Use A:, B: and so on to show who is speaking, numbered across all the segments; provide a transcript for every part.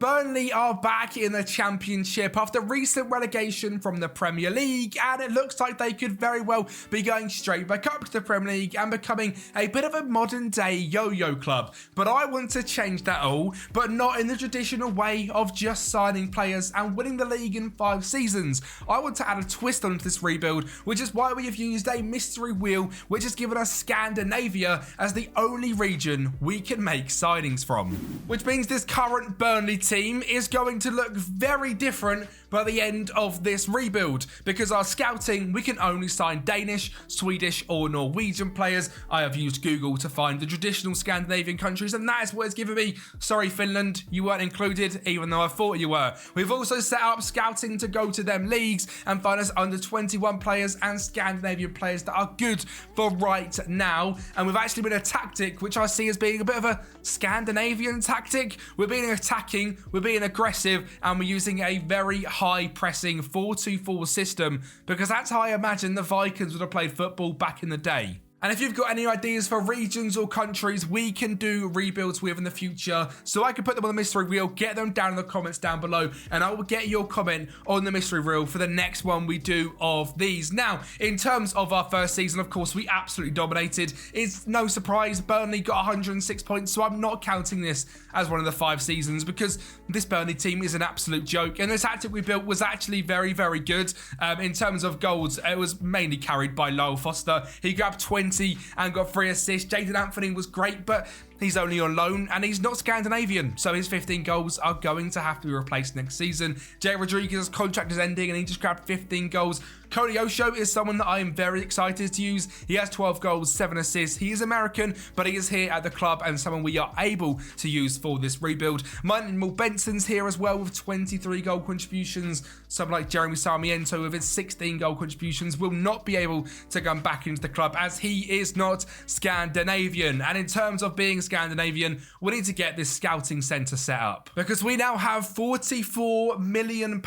A: Burnley are back in the Championship after recent relegation from the Premier League, and it looks like they could very well be going straight back up to the Premier League and becoming a bit of a modern day yo-yo club. But I want to change that all, but not in the traditional way of just signing players and winning the league in 5 seasons. I want to add a twist onto this rebuild, which is why we have used a mystery wheel which has given us Scandinavia as the only region we can make signings from. Which means this current Burnley team is going to look very different by the end of this rebuild, because our scouting, we can only sign Danish, Swedish or Norwegian players. I have used Google to find the traditional Scandinavian countries, and that is what it's given me. Sorry Finland, you weren't included, even though I thought you were. We've also set up scouting to go to them leagues and find us under 21 players and Scandinavian players that are good for right now. And we've actually been a tactic which I see as being a bit of a Scandinavian tactic. We're being attacking, we're being aggressive, and we're using a very high pressing 4-2-4 system, because that's how I imagine the Vikings would have played football back in the day. And if you've got any ideas for regions or countries we can do rebuilds with in the future, so I can put them on the mystery reel, get them down in the comments down below, and I will get your comment on the mystery reel for the next one we do of these. Now, in terms of our first season, of course, we absolutely dominated. It's no surprise Burnley got 106 points, so I'm not counting this as one of the 5 seasons, because this Burnley team is an absolute joke. And the tactic we built was actually very, very good. In terms of goals, it was mainly carried by Lyle Foster. He grabbed 20 and got 3 assists. Jadon Anthony was great, but he's only on loan and he's not Scandinavian, so his 15 goals are going to have to be replaced next season. Jay Rodriguez's contract is ending and he just grabbed 15 goals. Cody Osho is someone that I am very excited to use. He has 12 goals, 7 assists. He is American, but he is here at the club and someone we are able to use for this rebuild. Michael Benson's here as well with 23 goal contributions. Someone like Jeremy Sarmiento with his 16 goal contributions will not be able to come back into the club as he is not Scandinavian. And in terms of being Scandinavian, we need to get this scouting centre set up, because we now have £44 million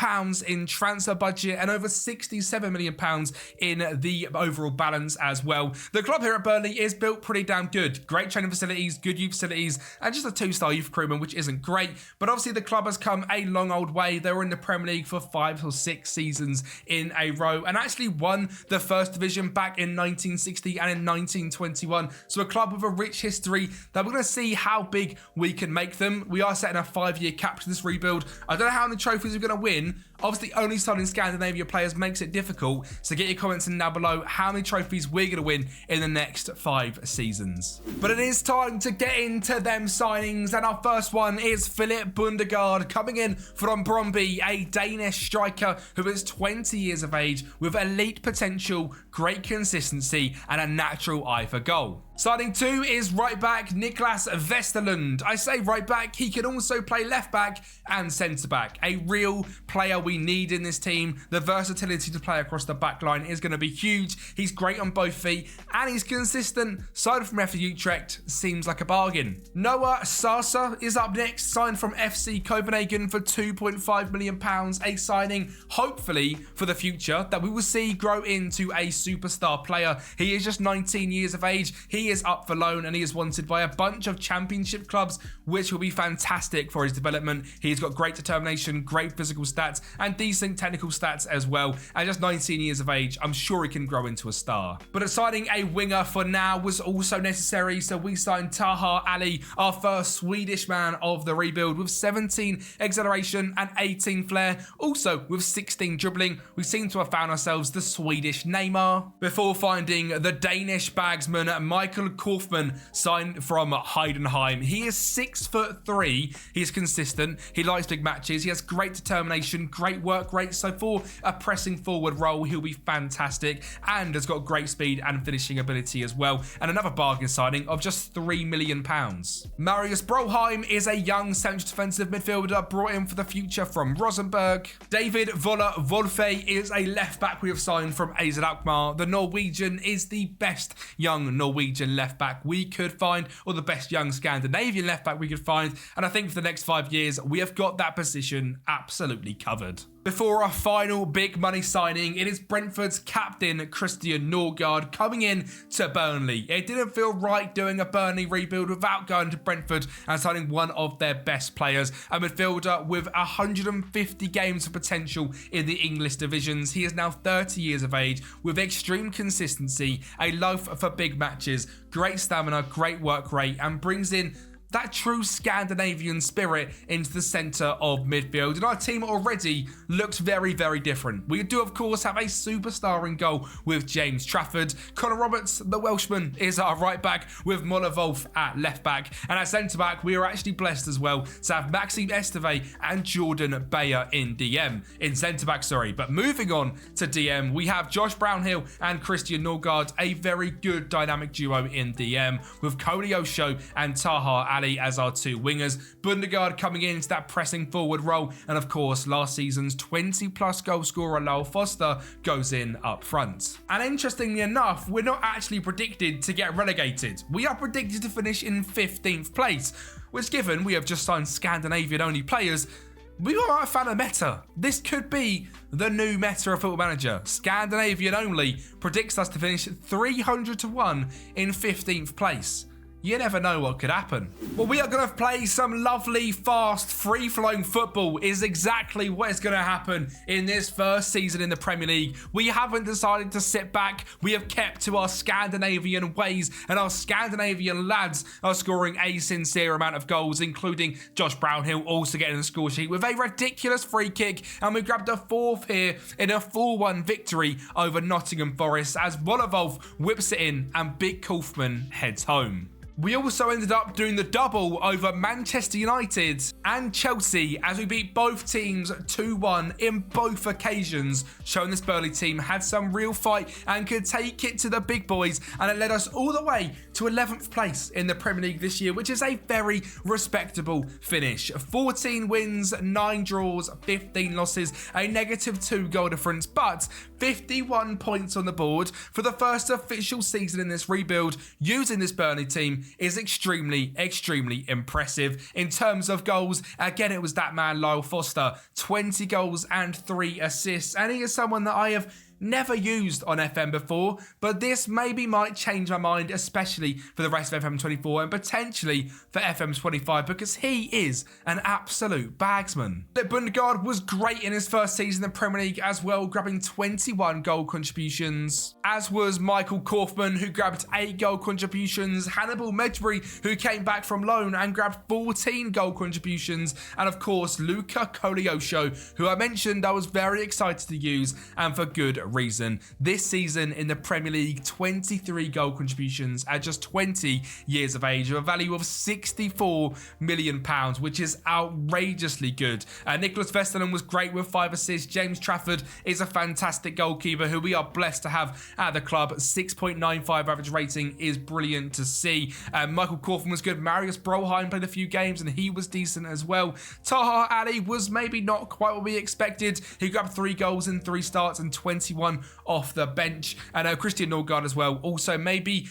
A: in transfer budget and over £67 million in the overall balance as well. The club here at Burnley is built pretty damn good. Great training facilities, good youth facilities, and just a 2-star youth crewman, which isn't great. But obviously the club has come a long old way. They were in the Premier League for 5 or 6 seasons in a row and actually won the first division back in 1960 and in 1921. So a club with a rich history that we're going to see how big we can make them. We are setting a 5-year cap to this rebuild. I don't know how many trophies we're going to win. Obviously, only signing Scandinavia players makes it difficult. So get your comments in down below how many trophies we're going to win in the next 5 seasons. But it is time to get into them signings. And our first one is Philip Bundegaard coming in from Brøndby, a Danish striker who is 20 years of age with elite potential, great consistency, and a natural eye for goal. Signing 2 is right back Niklas Vesterlund. I say right back, he can also play left back and centre back. A real player we need in this team. The versatility to play across the back line is going to be huge. He's great on both feet and he's consistent. Signed from FC Utrecht, seems like a bargain. Noah Sasa is up next, signed from FC Copenhagen for £2.5 million. A signing, hopefully, for the future that we will see grow into a superstar player. He is just 19 years of age. He is up for loan and he is wanted by a bunch of championship clubs, which will be fantastic for his development. He's got great determination, great physical stats, and decent technical stats as well. At just 19 years of age, I'm sure he can grow into a star. But signing a winger for now was also necessary, so we signed Taha Ali, our first Swedish man of the rebuild, with 17 acceleration and 18 flair, also with 16 dribbling. We seem to have found ourselves the Swedish Neymar, before finding the Danish bagsman Michael Kaufman, signed from Heidenheim. He is 6'3". He's consistent. He likes big matches. He has great determination, great work rate. So for a pressing forward role, he'll be fantastic and has got great speed and finishing ability as well. And another bargain signing of just £3 million. Marius Broheim is a young central defensive midfielder brought in for the future from Rosenborg. David Voller Wolfe is a left back we have signed from AZ Alkmaar. The Norwegian is the best young Norwegian left back we could find, or the best young Scandinavian left back we could find, and I think for the next 5 years we have got that position absolutely covered. Before our final big money signing, it is Brentford's captain Christian Norgard coming in to Burnley. It didn't feel right doing a Burnley rebuild without going to Brentford and signing one of their best players, a midfielder with 150 games of potential in the English divisions. He is now 30 years of age with extreme consistency, a love for big matches, great stamina, great work rate, and brings in that true Scandinavian spirit into the centre of midfield. And our team already looks very, very different. We do, of course, have a superstar in goal with James Trafford. Connor Roberts, the Welshman, is our right back with Muller Wolf at left back. And at centre back, we are actually blessed as well to have Maxime Esteve and Jordan Bayer in centre back. But moving on to DM, we have Josh Brownhill and Christian Norgard, a very good dynamic duo in DM with Cody Osho and Taha Ali as our two wingers. Bundegaard coming into that pressing forward role, and of course last season's 20 plus goal scorer Lyle Foster goes in up front. And interestingly enough, we're not actually predicted to get relegated. We are predicted to finish in 15th place, which, given we have just signed Scandinavian only players, we might have found a meta. This could be the new meta of Football Manager. Scandinavian only predicts us to finish 300 to 1 in 15th place. You never know what could happen. Well, we are going to play some lovely, fast, free-flowing football is exactly what is going to happen in this first season in the Premier League. We haven't decided to sit back. We have kept to our Scandinavian ways, and our Scandinavian lads are scoring a sincere amount of goals, including Josh Brownhill also getting the score sheet with a ridiculous free kick, and we grabbed a fourth here in a 4-1 victory over Nottingham Forest as Wolf whips it in and Big Kaufman heads home. We also ended up doing the double over Manchester United and Chelsea as we beat both teams 2-1 in both occasions, showing this Burnley team had some real fight and could take it to the big boys, and it led us all the way to 11th place in the Premier League this year, which is a very respectable finish. 14 wins, 9 draws, 15 losses, a -2 goal difference, but 51 points on the board for the first official season in this rebuild using this Burnley team is extremely, extremely impressive. In terms of goals, again, it was that man, Lyle Foster, 20 goals and 3 assists, and he is someone that I have never used on FM before, but this maybe might change my mind, especially for the rest of FM24 and potentially for FM25, because he is an absolute bagsman. Bundegaard was great in his first season in the Premier League as well, grabbing 21 goal contributions, as was Michael Kaufman, who grabbed 8 goal contributions, Hannibal Medbury, who came back from loan and grabbed 14 goal contributions, and of course Luca Koleosho, who I mentioned I was very excited to use, and for good reason. This season in the Premier League, 23 goal contributions at just 20 years of age, with a value of £64 million, which is outrageously good. Nicholas Vesterland was great with 5 assists. James Trafford is a fantastic goalkeeper who we are blessed to have at the club. 6.95 average rating is brilliant to see. Michael Kaufman was good. Marius Broheim played a few games and he was decent as well. Taha Ali was maybe not quite what we expected. He grabbed 3 goals in 3 starts and 21 off the bench. And Christian Norgard as well. Also maybe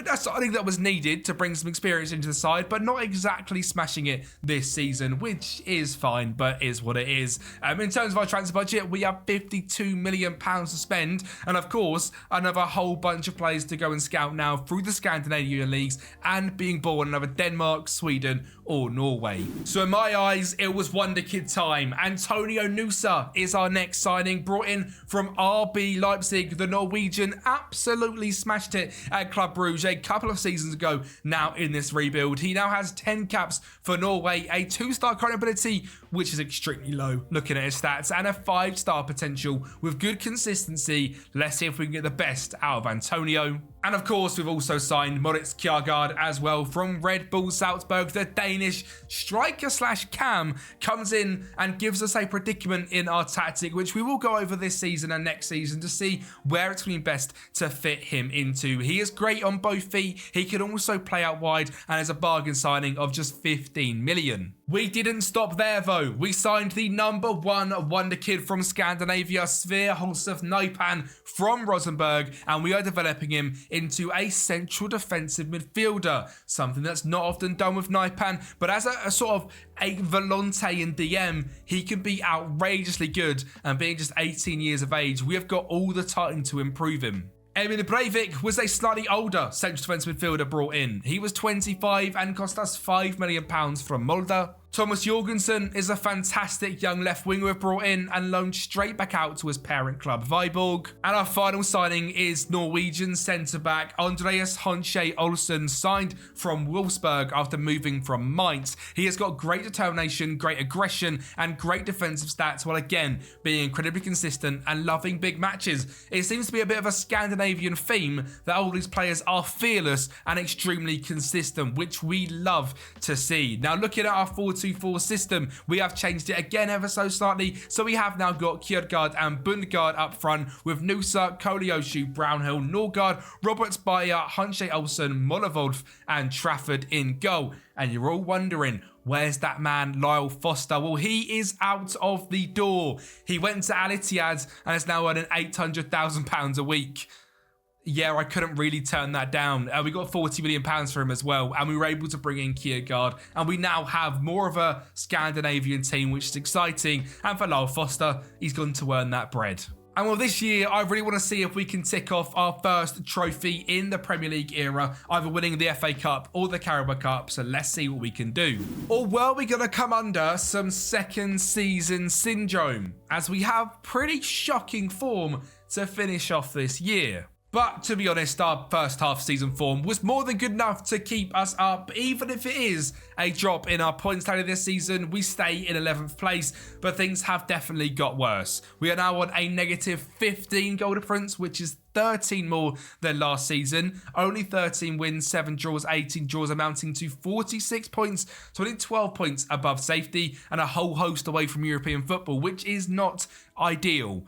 A: that's something that was needed to bring some experience into the side, but not exactly smashing it this season, which is fine, but is what it is. In terms of our transfer budget, we have £52 million to spend, and of course, another whole bunch of players to go and scout now through the Scandinavian leagues and being born in either Denmark, Sweden, or Norway. So in my eyes, it was Wonderkid time. Antonio Nusa is our next signing, brought in from RB Leipzig. The Norwegian absolutely smashed it at Club Brugge a couple of seasons ago now in this rebuild. He now has 10 caps for Norway, a 2-star current ability, which is extremely low looking at his stats, and a 5-star potential with good consistency. Let's see if we can get the best out of Antonio. And of course, we've also signed Moritz Kjærgaard as well from Red Bull Salzburg. The Danish striker/cam comes in and gives us a predicament in our tactic, which we will go over this season and next season to see where it's going to be best to fit him into. He is great on both feet. He can also play out wide and is a bargain signing of just 15 million. We didn't stop there though. We signed the #1 wonder kid from Scandinavia, Sverre Holseth Nypan from Rosenborg, and we are developing him into a central defensive midfielder, something that's not often done with Nypan, but as a sort of a volante in DM, he can be outrageously good, and being just 18 years of age, we have got all the time to improve him. Emil Breivik was a slightly older central defensive midfielder brought in. He was 25 and cost us £5 million from Molde. Thomas Jorgensen is a fantastic young left winger we've brought in and loaned straight back out to his parent club Viborg. And our final signing is Norwegian centre-back Andreas Honsche Olsen, signed from Wolfsburg after moving from Mainz. He has got great determination, great aggression and great defensive stats, while again being incredibly consistent and loving big matches. It seems to be a bit of a Scandinavian theme that all these players are fearless and extremely consistent, which we love to see. Now looking at our 4-2-4 system, we have changed it again ever so slightly, so we have now got Kjærgaard and Bundgaard up front with Nusa, Koleoshu, Brownhill, Norgard, Roberts, Bayer, Honsche Olsen, Mollevolf and Trafford in goal. And you're all wondering, where's that man Lyle Foster? Well, he is out of the door. He went to Al Ittihad and is now earning £800,000 a week. Yeah, I couldn't really turn that down. We got £40 million for him as well, and we were able to bring in Kjærgaard, and we now have more of a Scandinavian team, which is exciting. And for Lyle Foster, he's gone to earn that bread. And well, this year, I really want to see if we can tick off our first trophy in the Premier League era, either winning the FA Cup or the Carabao Cup, so let's see what we can do. Or were we going to come under some second season syndrome, as we have pretty shocking form to finish off this year? But to be honest, our first half season form was more than good enough to keep us up. Even if it is a drop in our points tally this season, we stay in 11th place, but things have definitely got worse. We are now on a negative 15 goal difference, which is 13 more than last season. Only 13 wins, 7 draws, 18 draws, amounting to 46 points, so only 12 points above safety and a whole host away from European football, which is not ideal.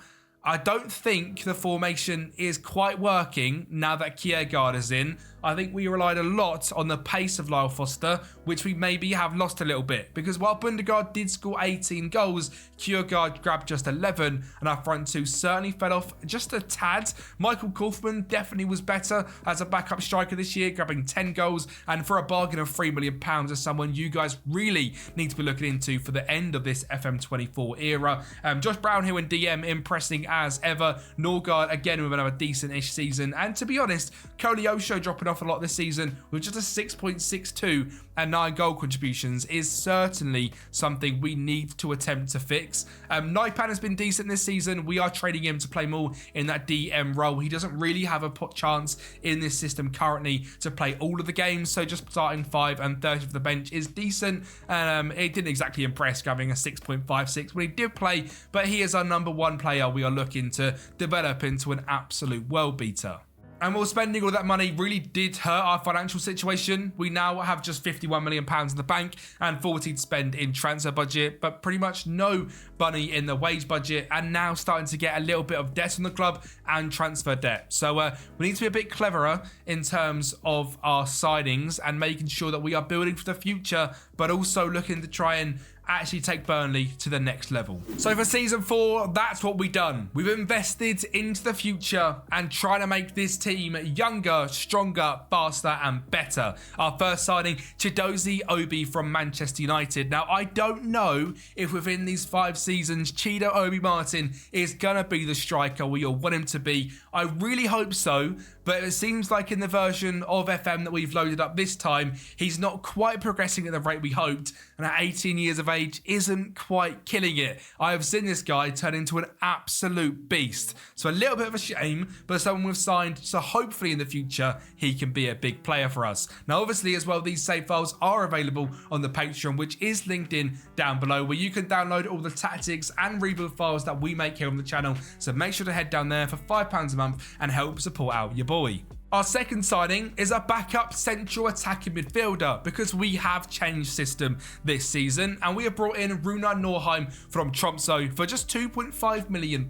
A: I don't think the formation is quite working now that Kjærgaard is in. I think we relied a lot on the pace of Lyle Foster, which we maybe have lost a little bit, because while Bundgaard did score 18 goals, Kjærgaard grabbed just 11, and our front two certainly fell off just a tad. Michael Kaufman definitely was better as a backup striker this year, grabbing 10 goals, and for a bargain of £3 million as someone you guys really need to be looking into for the end of this FM24 era. Josh Brownhill and DM impressing as ever. Norgard again with another decent-ish season, and to be honest, Koleosho dropping off a lot this season with just a 6.62 and 9 goal contributions is certainly something we need to attempt to fix. Nypan has been decent this season. We are trading him to play more in that DM role. He doesn't really have a chance in this system currently to play all of the games, so just starting 5 and 30 for the bench is decent. It didn't exactly impress, grabbing a 6.56 when he did play, but he is our #1 player we are looking to develop into an absolute world beater. And while spending all that money really did hurt our financial situation, we now have just £51 million in the bank and 40 to spend in transfer budget, but pretty much no money in the wage budget, and now starting to get a little bit of debt on the club and transfer debt. So we need to be a bit cleverer in terms of our signings and making sure that we are building for the future, but also looking to try and actually take Burnley to the next level. So for season 4, that's what we've done. We've invested into the future and trying to make this team younger, stronger, faster and better. Our first signing, Chidozie Obi from Manchester United. Now, I don't know if within these 5 seasons, Chido Obi Martin is going to be the striker we all want him to be. I really hope so, but it seems like in the version of FM that we've loaded up this time, he's not quite progressing at the rate we hoped, and at 18 years of age isn't quite killing it. I have seen this guy turn into an absolute beast, so a little bit of a shame, but someone we've signed, so hopefully in the future he can be a big player for us. Now obviously as well, these save files are available on the Patreon, which is linked in down below, where you can download all the tactics and rebuild files that we make here on the channel, so make sure to head down there for £5 a month and help support out your boy. Our second signing is a backup central attacking midfielder, because we have changed system this season and we have brought in Runar Norheim from Tromsø for just £2.5 million.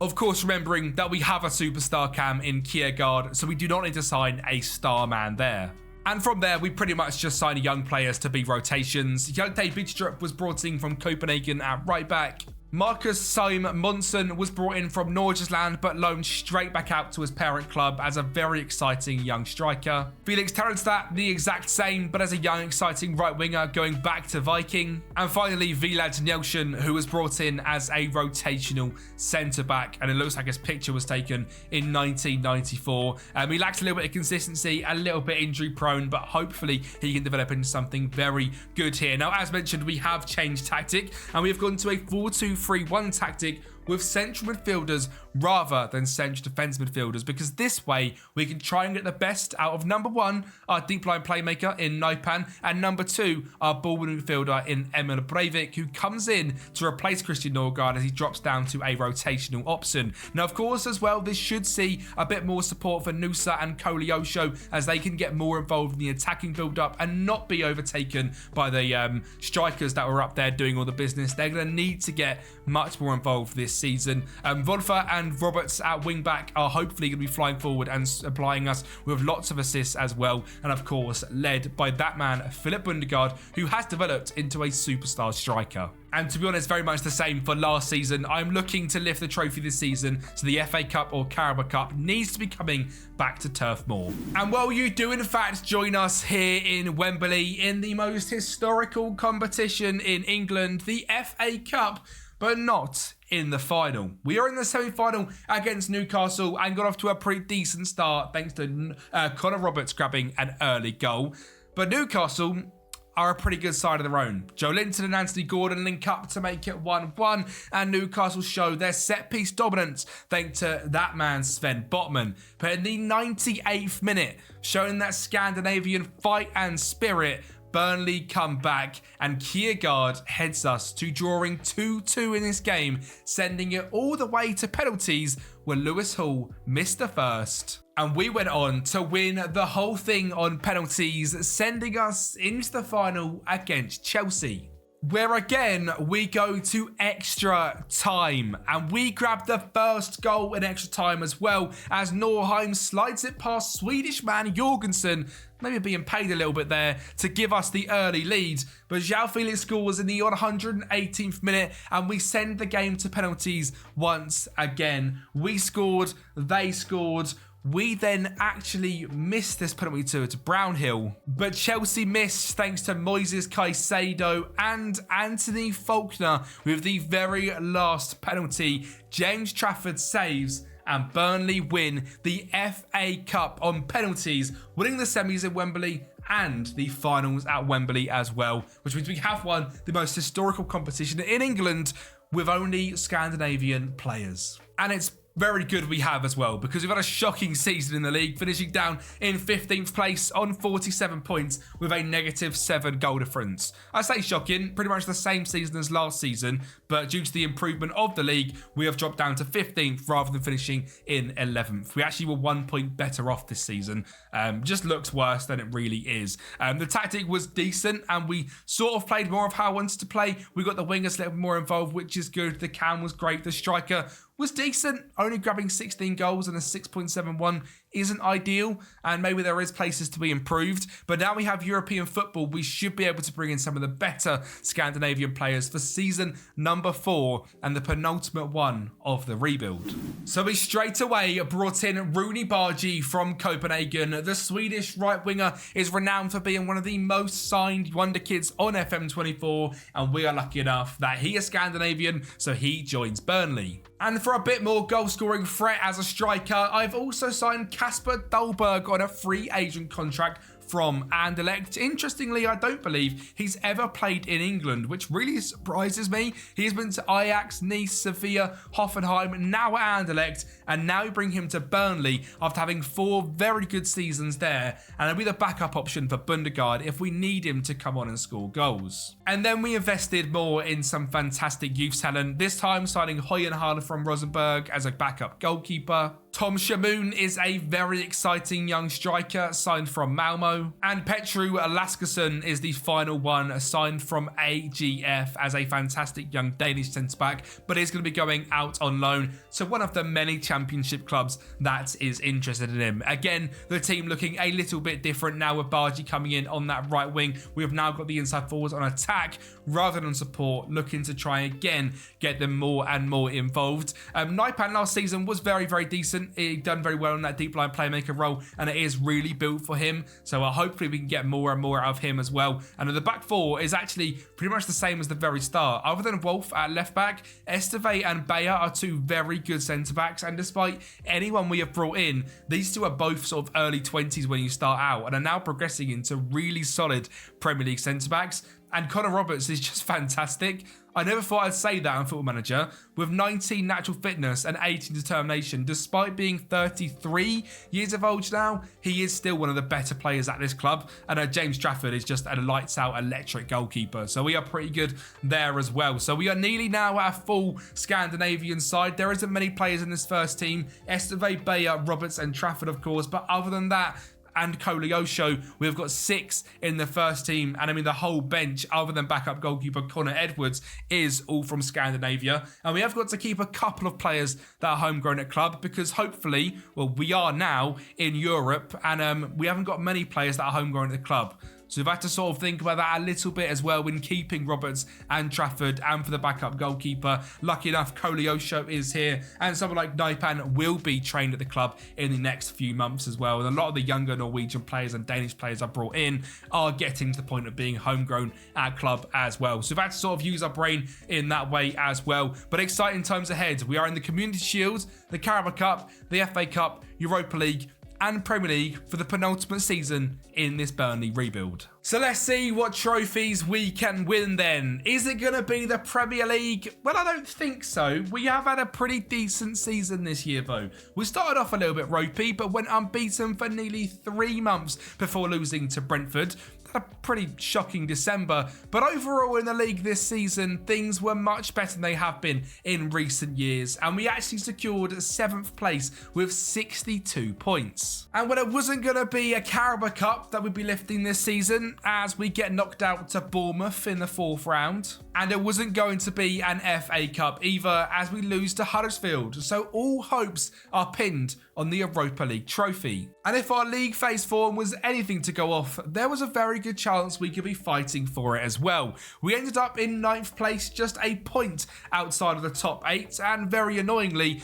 A: Of course, remembering that we have a superstar cam in Kjærgaard, so we do not need to sign a star man there. And from there, we pretty much just signed young players to be rotations. Hjalte Bidstrup was brought in from Copenhagen at right back. Marcus Saim Monson was brought in from Norgesland but loaned straight back out to his parent club as a very exciting young striker. Felix Terrenstadt, the exact same, but as a young exciting right winger going back to Viking. And finally, Vilad Nielsen, who was brought in as a rotational centre back, and it looks like his picture was taken in 1994. He lacks a little bit of consistency, a little bit injury prone, but hopefully he can develop into something very good here. Now, as mentioned, we have changed tactic and we have gone to a 4-2-3-1 tactic with central midfielders rather than central defence midfielders, because this way we can try and get the best out of number one, our deep line playmaker in Naipan, and number two, our ball midfielder in Emil Breivik, who comes in to replace Christian Norgard as he drops down to a rotational option. Now, of course, as well, this should see a bit more support for Nusa and Koleosho as they can get more involved in the attacking build-up and not be overtaken by the strikers that were up there doing all the business. They're going to need to get much more involved this season. Wolfer and Roberts at wing back are hopefully going to be flying forward and supplying us with lots of assists as well, and of course led by that man Philip Bundegaard, who has developed into a superstar striker. And to be honest, very much the same for last season. I'm looking to lift the trophy this season, so the FA Cup or Carabao Cup needs to be coming back to Turf Moor. And while you do in fact join us here in Wembley in the most historical competition in England, the FA Cup, but not in the final. We are in the semi-final against Newcastle and got off to a pretty decent start thanks to Connor Roberts grabbing an early goal. But Newcastle are a pretty good side of their own. Joe Linton and Anthony Gordon link up to make it 1-1, and Newcastle show their set-piece dominance thanks to that man Sven Botman. But in the 98th minute, showing that Scandinavian fight and spirit, Burnley come back and Kiergaard heads us to drawing 2-2 in this game, sending it all the way to penalties where Lewis Hall missed the first. And we went on to win the whole thing on penalties, sending us into the final against Chelsea, where again we go to extra time and we grab the first goal in extra time as well as Norheim slides it past Swedish man Jorgensen, maybe being paid a little bit there to give us the early lead. But João Felix scores in the 118th minute and we send the game to penalties once again. We scored, they scored. We then actually missed this penalty to Brownhill, but Chelsea missed thanks to Moises Caicedo and Anthony Faulkner with the very last penalty. James Trafford saves and Burnley win the FA Cup on penalties, winning the semis in Wembley and the finals at Wembley as well, which means we have won the most historical competition in England with only Scandinavian players. And it's very good we have as well, because we've had a shocking season in the league, finishing down in 15th place on 47 points with a -7 goal difference. I say shocking, pretty much the same season as last season, but due to the improvement of the league, we have dropped down to 15th rather than finishing in 11th. We actually were 1 point better off this season. Just looks worse than it really is. The tactic was decent and we sort of played more of how I wanted to play. We got the wingers a little bit more involved, which is good. The cam was great. The striker was decent, only grabbing 16 goals and a 6.71 isn't ideal, and maybe there is places to be improved, but now we have European football, we should be able to bring in some of the better Scandinavian players for season number 4 and the penultimate one of the rebuild. So we straight away brought in Rooney Bargi from Copenhagen. The Swedish right winger is renowned for being one of the most signed Wonderkids on FM24, and we are lucky enough that he is Scandinavian, so he joins Burnley. And for a bit more goal-scoring threat as a striker, I've also signed Kasper Dolberg on a free agent contract from Anderlecht. Interestingly, I don't believe he's ever played in England, which really surprises me. He's been to Ajax, Nice, Sevilla, Hoffenheim, now at Anderlecht, and now we bring him to Burnley after having 4 very good seasons there, and he'll be the backup option for Bundegaard if we need him to come on and score goals. And then we invested more in some fantastic youth talent, this time signing Hoyenhal from Rosenborg as a backup goalkeeper. Tom Shamoon is a very exciting young striker signed from Malmo. And Petru Laskason is the final one signed from AGF as a fantastic young Danish centre-back, but is going to be going out on loan to one of the many championship clubs that is interested in him. Again, the team looking a little bit different now with Bargi coming in on that right wing. We have now got the inside forwards on attack rather than support, looking to try again get them more and more involved. Naipan last season was very, very decent. He done very well in that deep line playmaker role, and it is really built for him. So hopefully we can get more and more out of him as well. And the back four is actually pretty much the same as the very start. Other than Wolf at left back, Esteve and Bayer are two very good centre backs. And despite anyone we have brought in, these two are both sort of early 20s when you start out and are now progressing into really solid Premier League centre backs. And Connor Roberts is just fantastic. I never thought I'd say that on Football Manager. With 19 natural fitness and 18 determination, despite being 33 years of age now, he is still one of the better players at this club. And James Trafford is just a lights-out electric goalkeeper. So we are pretty good there as well. So we are nearly now at a full Scandinavian side. There isn't many players in this first team. Esteve, Bayer, Roberts and Trafford, of course. But other than that, and Koleosho, we've got 6 in the first team. And I mean, the whole bench, other than backup goalkeeper Connor Edwards, is all from Scandinavia. And we have got to keep a couple of players that are homegrown at club, because hopefully, well, we are now in Europe, and we haven't got many players that are homegrown at the club. So we've had to sort of think about that a little bit as well when keeping Roberts and Trafford, and for the backup goalkeeper. Lucky enough, Koleosho is here, and someone like Naipan will be trained at the club in the next few months as well. And a lot of the younger Norwegian players and Danish players I brought in are getting to the point of being homegrown at club as well. So we've had to sort of use our brain in that way as well. But exciting times ahead. We are in the Community Shield, the Carabao Cup, the FA Cup, Europa League, and Premier League for the penultimate season in this Burnley rebuild. So let's see what trophies we can win then. Is it going to be the Premier League? Well, I don't think so. We have had a pretty decent season this year though. We started off a little bit ropey, but went unbeaten for nearly 3 months before losing to Brentford. A pretty shocking December, but overall in the league this season, things were much better than they have been in recent years, and we actually secured 7th place with 62 points. And when it wasn't going to be a Carabao Cup that we'd be lifting this season, as we get knocked out to Bournemouth in the 4th round, and it wasn't going to be an FA Cup either, as we lose to Huddersfield, so all hopes are pinned on the Europa League trophy. And if our league phase form was anything to go off, there was a very good chance we could be fighting for it as well. We ended up in 9th place, just a point outside of the top 8, and very annoyingly,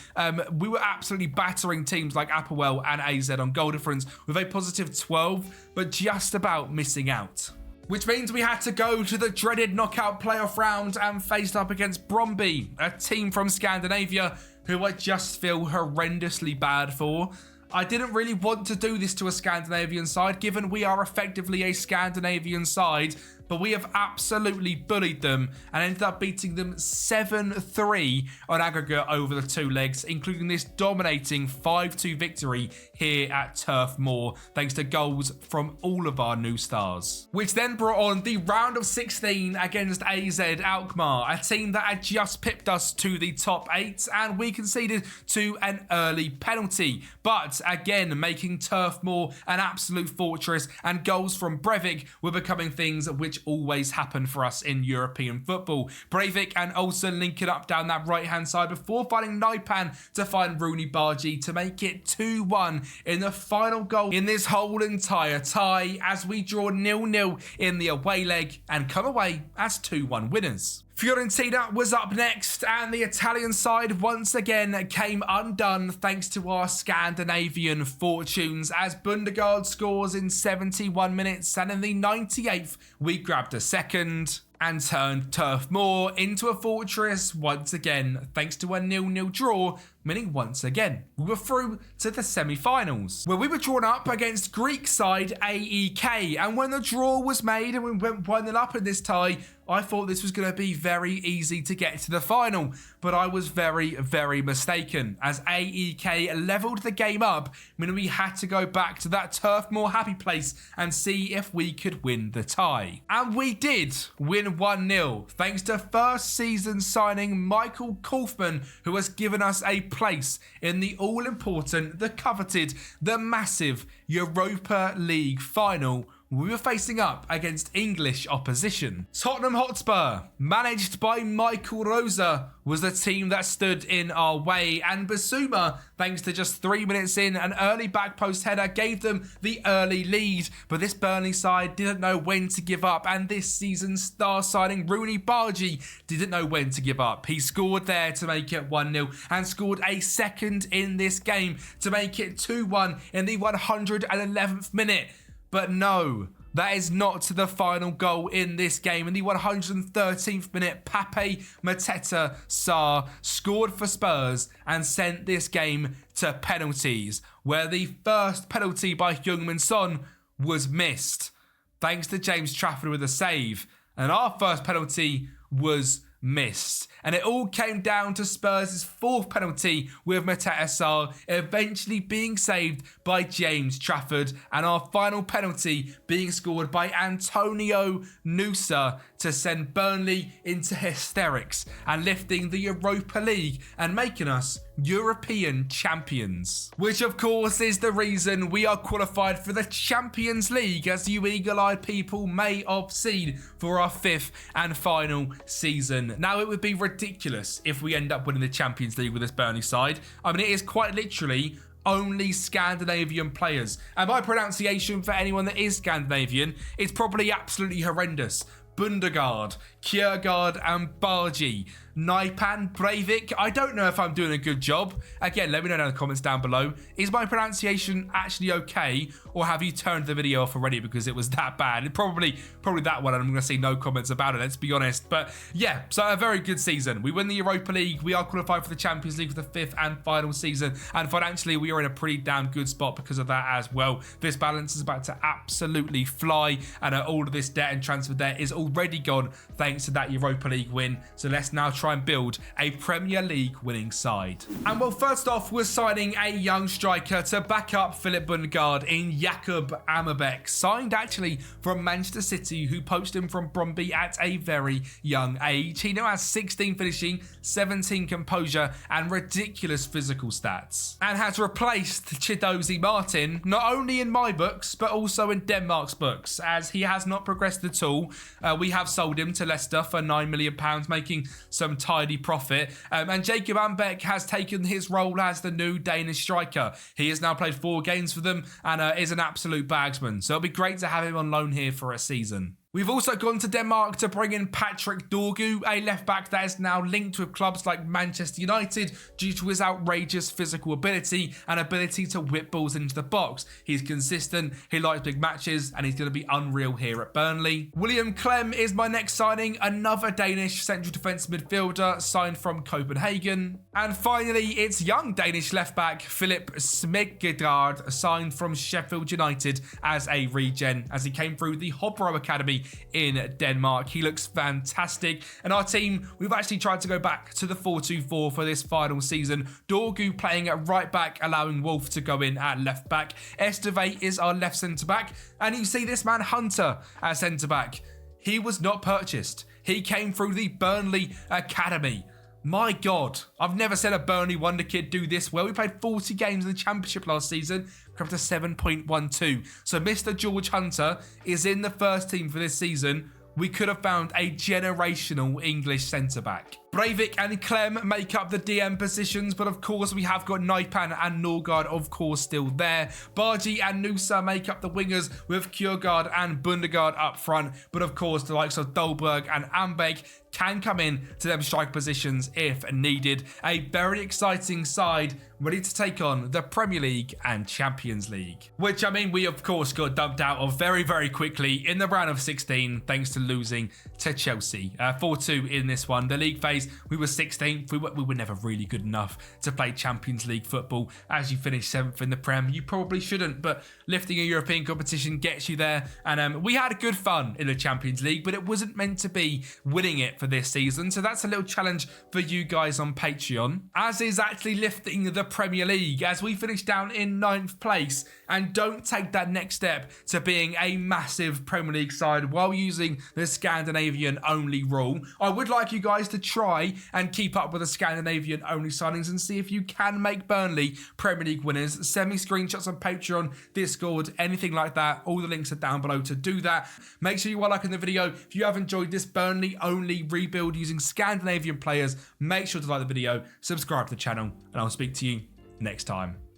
A: we were absolutely battering teams like Applewell and AZ on goal difference with a positive 12, but just about missing out. Which means we had to go to the dreaded knockout playoff round and faced up against Bromby, a team from Scandinavia who I just feel horrendously bad for. I didn't really want to do this to a Scandinavian side, given we are effectively a Scandinavian side, but we have absolutely bullied them and ended up beating them 7-3 on aggregate over the 2 legs, including this dominating 5-2 victory here at Turf Moor, thanks to goals from all of our new stars. Which then brought on the round of 16 against AZ Alkmaar, a team that had just pipped us to the top 8, and we conceded to an early penalty. But again, making Turf Moor an absolute fortress, and goals from Breivik were becoming things which always happen for us in European football. Breivik and Olsen linking up down that right hand side before finding Naipan to find Rooney Bargi to make it 2-1 in the final goal in this whole entire tie, as we draw 0-0 in the away leg and come away as 2-1 winners. Fiorentina was up next, and the Italian side once again came undone thanks to our Scandinavian fortunes, as Bundegaard scores in 71 minutes, and in the 98th we grabbed a second and turned Turf Moor into a fortress once again thanks to a 0-0 draw, meaning once again we were through to the semi-finals, where we were drawn up against Greek side AEK. And when the draw was made and we went 1-0 up in this tie, I thought this was going to be very easy to get to the final, but I was very, very mistaken, as AEK levelled the game up, meaning we had to go back to that Turf Moor happy place and see if we could win the tie. And we did win 1-0, thanks to first season signing Michael Kaufman, who has given us a place in the all-important, the coveted, the massive Europa League final. We were facing up against English opposition. Tottenham Hotspur, managed by Michael Rosa, was the team that stood in our way, and Basuma, thanks to just 3 minutes in, an early back post header gave them the early lead. But this Burnley side didn't know when to give up, and this season's star signing Rooney Bargi didn't know when to give up. He scored there to make it 1-0 and scored a second in this game to make it 2-1 in the 111th minute. But no, that is not the final goal in this game. In the 113th minute, Pape Mateta Sarr scored for Spurs and sent this game to penalties, where the first penalty by Heung-min Son was missed, thanks to James Trafford with a save. And our first penalty was missed. And it all came down to Spurs' fourth penalty, with Mateta Sarr eventually being saved by James Trafford, and our final penalty being scored by Antonio Nusa to send Burnley into hysterics and lifting the Europa League and making us European champions. Which of course is the reason we are qualified for the Champions League, as you eagle-eyed people may have seen, for our fifth and final season. Now, it would be ridiculous if we end up winning the Champions League with this Burnley side. I mean, it is quite literally only Scandinavian players. And my pronunciation for anyone that is Scandinavian, it's probably absolutely horrendous. Bundegaard, Kjærgaard and Bargi, Naipan, Breivik. I don't know if I'm doing a good job. Again, let me know in the comments down below. Is my pronunciation actually okay, or have you turned the video off already because it was that bad? Probably that one, and I'm going to see no comments about it, let's be honest. But yeah, so a very good season. We win the Europa League. We are qualified for the Champions League for the fifth and final season, and financially we are in a pretty damn good spot because of that as well. This balance is about to absolutely fly, and all of this debt and transfer debt is already gone thanks to that Europa League win. So let's now try and build a Premier League winning side. And well, first off, we're signing a young striker to back up Philip Bundegaard in Jakub Amabek, signed actually from Manchester City, who poached him from Brøndby at a very young age. He now has 16 finishing, 17 composure and ridiculous physical stats, and has replaced Chidozie Martin not only in my books but also in Denmark's books, as he has not progressed at all. We have sold him to Leicester for £9 million, making some tidy profit. And Jakub Amabek has taken his role as the new Danish striker. He has now played 4 games for them and is an absolute bagsman. So it'll be great to have him on loan here for a season. We've also gone to Denmark to bring in Patrick Dorgu, a left-back that is now linked with clubs like Manchester United due to his outrageous physical ability and ability to whip balls into the box. He's consistent, he likes big matches, and he's going to be unreal here at Burnley. William Clem is my next signing, another Danish central defence midfielder signed from Copenhagen. And finally, it's young Danish left-back Philip Smedgaard, signed from Sheffield United as a regen, as he came through the Hobro Academy in Denmark. He looks fantastic, and our team, we've actually tried to go back to the 4-2-4 for this final season. Dorgu playing at right back, allowing Wolf to go in at left back. Esteve is our left centre back, and you see this man Hunter at centre back. He was not purchased. He came through the Burnley Academy. My God, I've never seen a Burnley Wonderkid do this well. We played 40 games in the Championship last season, come to 7.12. So Mr. George Hunter is in the first team for this season. We could have found a generational English centre-back. Breivik and Clem make up the DM positions, but of course we have got Naipan and Norgard, of course, still there. Bargi and Nusa make up the wingers, with Kjærgaard and Bundegaard up front, but of course the likes of Dolberg and Ambeck can come in to them strike positions if needed. A very exciting side ready to take on the Premier League and Champions League, which, I mean, we of course got dumped out of very, very quickly in the round of 16 thanks to losing to Chelsea 4-2 in this one. The league phase, we were 16th. We were never really good enough to play Champions League football. As you finish 7th in the Prem, you probably shouldn't, but lifting a European competition gets you there. And we had good fun in the Champions League, but it wasn't meant to be winning it for this season. So that's a little challenge for you guys on Patreon, as is actually lifting the Premier League, as we finish down in 9th place and don't take that next step to being a massive Premier League side while using the Scandinavian only rule. I would like you guys to try try and keep up with the Scandinavian only signings and see if you can make Burnley Premier League winners. Send me screenshots on Patreon, Discord, anything like that. All the links are down below to do that. Make sure you are liking the video. If you have enjoyed this Burnley only rebuild using Scandinavian players, make sure to like the video, subscribe to the channel, and I'll speak to you next time.